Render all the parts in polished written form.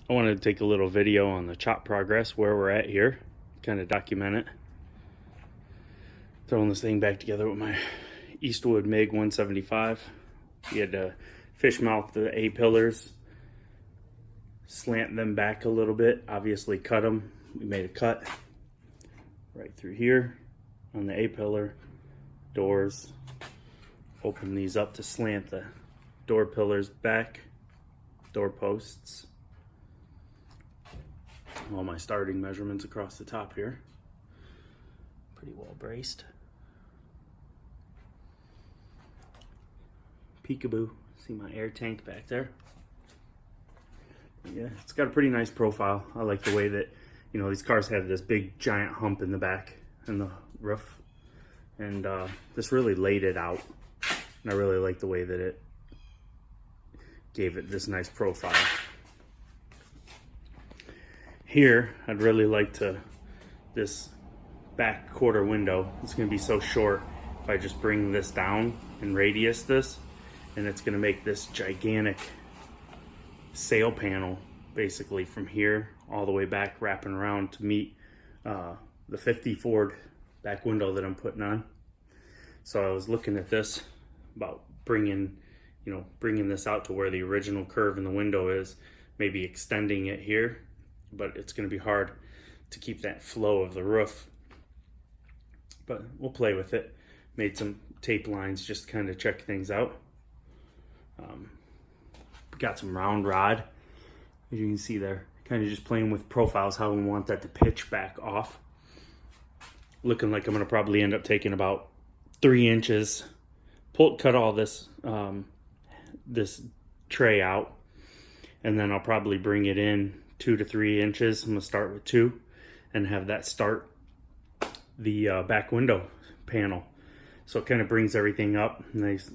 I wanted to take a little video on the chop progress, where we're at here, kind of document it. Throwing this thing back together with my Eastwood MiG 175. We had to fish mouth the A-pillars, slant them back a little bit, obviously cut them. We made a cut right through here on the A-pillar, doors. Open these up to slant the door pillars back, door posts. All my starting measurements across the top here. Pretty well braced. Peekaboo. See my air tank back there. Yeah, it's got a pretty nice profile. I like the way that, you know, these cars have this big giant hump in the back and the roof. And this really laid it out. And I really like the way that it gave it this nice profile. Here, I'd really like to, this back quarter window, it's going to be so short if I just bring this down and radius this, and it's going to make this gigantic sail panel basically from here all the way back, wrapping around to meet the 50 Ford back window that I'm putting on. So I was looking at this about bringing this out to where the original curve in the window is, maybe extending it here, but it's going to be hard to keep that flow of the roof. But we'll play with it. Made some tape lines just to kind of check things out. Got some round rod, as you can see there. Kind of just playing with profiles, how we want that to pitch back off. Looking like I'm going to probably end up taking about 3 inches. Cut all this this tray out, and then I'll probably bring it in 2 to 3 inches. I'm going to start with 2 and have that start the back window panel. So it kind of brings everything up, nice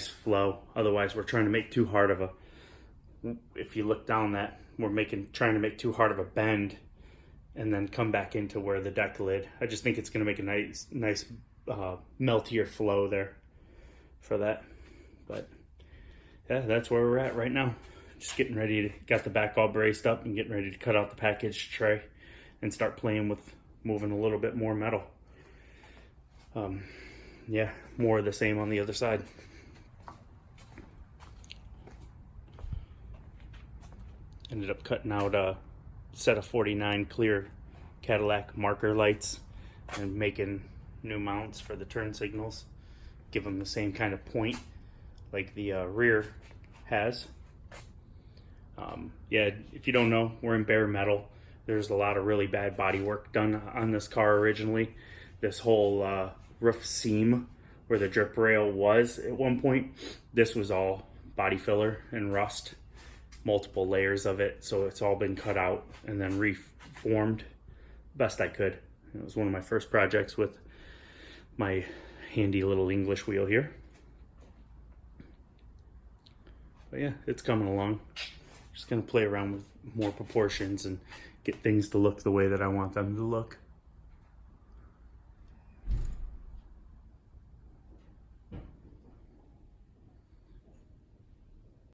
flow. Otherwise, we're trying to make too hard of a, if you look down that, we're trying to make too hard of a bend and then come back into where the deck lid. I just think it's going to make a nice meltier flow there for that. But yeah, that's where we're at right now. Just getting ready to, got the back all braced up and getting ready to cut out the package tray and start playing with moving a little bit more metal. Yeah, more of the same on the other side. Ended up cutting out a set of 49 clear Cadillac marker lights and making new mounts for the turn signals. Give them the same kind of point like the rear has. Yeah, if you don't know, we're in bare metal. There's a lot of really bad body work done on this car originally. This whole roof seam where the drip rail was at one point, this was all body filler and rust. Multiple layers of it, so it's all been cut out and then reformed best I could. It was one of my first projects with my handy little English wheel here. But yeah, it's coming along. Just gonna play around with more proportions and get things to look the way that I want them to look.